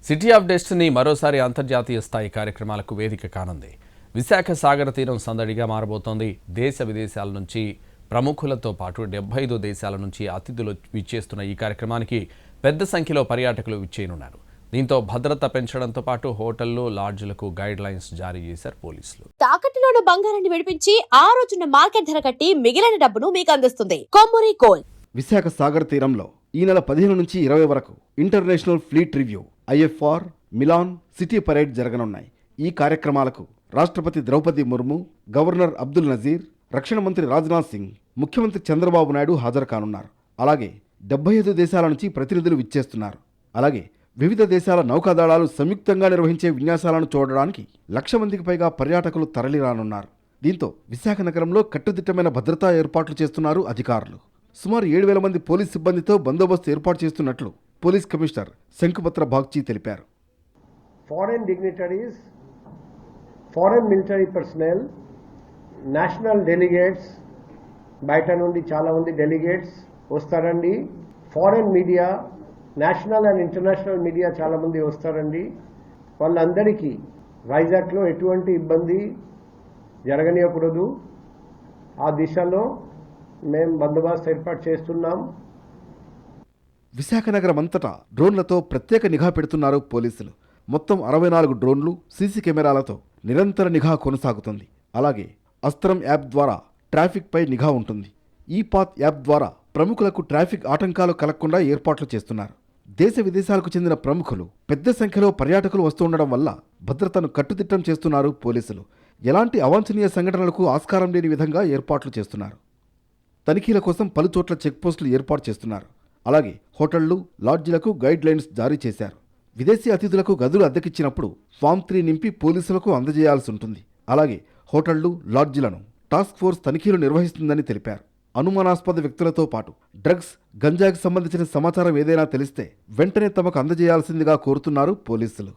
City of destiny మరోసారి అంతర్జాతీయ స్థాయి కార్యక్రమాలకు వేదిక కానుంది. విశాఖ సాగర తీరం సందడిగా మారబోతోంది. దేశ విదేశాల నుంచి ప్రముఖులతో పాటు 75 దేశాల నుంచి అతిథులు విచ్చేస్తున్న ఈ కార్యక్రమానికి పెద్ద సంఖ్యలో పర్యాటకులు విచ్చేయనున్నారు. దీంతో భద్రత పెంచడంతో పాటు హోటళ్లు, లాడ్జ్లకు గైడ్ లైన్స్ జారీ చేశారు పోలీసులు. తాకట్టులోని బంగారాన్ని విడిపించి ఆ రోజున మార్కెట్ ధర కట్టి మిగిలిన డబ్బును మీకు అందిస్తుంది కొమ్మూరి గోల్డ్. విశాఖ సాగర్ తీరంలో ఈ నెల 15 నుంచి 20 వరకు international fleet review, IFR, Milan, city parade జరగనున్నాయి. ఈ కార్యక్రమాలకు రాష్ట్రపతి ద్రౌపది ముర్ము, గవర్నర్ అబ్దుల్ నజీర్, రక్షణ మంత్రి రాజ్నాథ్ సింగ్, ముఖ్యమంత్రి చంద్రబాబు నాయుడు హాజరు కానున్నారు. అలాగే 75 దేశాల నుంచి ప్రతినిధులు విచ్చేస్తున్నారు. అలాగే వివిధ దేశాల నౌకాదళాలు సంయుక్తంగా నిర్వహించే విన్యాసాలను చూడడానికి 1,00,000 మందికి పైగా పర్యాటకులు తరలిరానున్నారు. దీంతో విశాఖ నగరంలో కట్టుదిట్టమైన భద్రతా ఏర్పాట్లు చేస్తున్నారు అధికారులు. సుమారు 7,000 మంది పోలీస్ సిబ్బందితో బందోబస్తు ఏర్పాటు చేస్తున్నట్లు పోలీస్ కమిషనర్ శంకుపత్ర బాగ్చి తెలిపారు. Foreign dignitaries, foreign military personal, national delegates, బయట నుండి చాలా మంది డెలిగేట్స్ వస్తారండి. Foreign media, national and international media చాలా మంది వస్తారండి. వాళ్ళందరికీ వైజాగ్లో ఎటువంటి ఇబ్బంది జరగనియకూడదు. ఆ దిశలో మేము బందోబస్తు ఏర్పాటు చేస్తున్నాం. విశాఖ నగరం అంతటా డ్రోన్లతో ప్రత్యేక నిఘా పెడుతున్నారు పోలీసులు. మొత్తం 64 డ్రోన్లు, సీసీ కెమెరాలతో నిరంతర నిఘా కొనసాగుతుంది. అలాగే అస్త్రం యాప్ ద్వారా ట్రాఫిక్ పై నిఘా ఉంటుంది. ఈ పాత్ యాప్ ద్వారా ప్రముఖులకు ట్రాఫిక్ ఆటంకాలు కలగకుండా ఏర్పాట్లు చేస్తున్నారు. దేశ విదేశాలకు చెందిన ప్రముఖులు పెద్ద సంఖ్యలో పర్యాటకులు వస్తుండడం వల్ల భద్రతను కట్టుదిట్టం చేస్తున్నారు పోలీసులు. ఎలాంటి అవాంఛనీయ సంఘటనలకు ఆస్కారం లేని విధంగా ఏర్పాట్లు చేస్తున్నారు. తనిఖీల కోసం పలుచోట్ల చెక్పోస్టులు ఏర్పాటు చేస్తున్నారు. అలాగే హోటళ్లు, లాడ్జీలకు గైడ్ లైన్స్ జారీ చేశారు. విదేశీ అతిథులకు గదులు అద్దెకిచ్చినప్పుడు ఫామ్ 3 నింపి పోలీసులకు అందజేయాల్సి ఉంటుంది. అలాగే హోటళ్లు, లాడ్జీలను టాస్క్ ఫోర్స్ తనిఖీలు నిర్వహిస్తుందని తెలిపారు. అనుమానాస్పద వ్యక్తులతో పాటు డ్రగ్స్, గంజాయికి సంబంధించిన సమాచారం ఏదైనా తెలిస్తే వెంటనే తమకు అందజేయాల్సిందిగా కోరుతున్నారు పోలీసులు.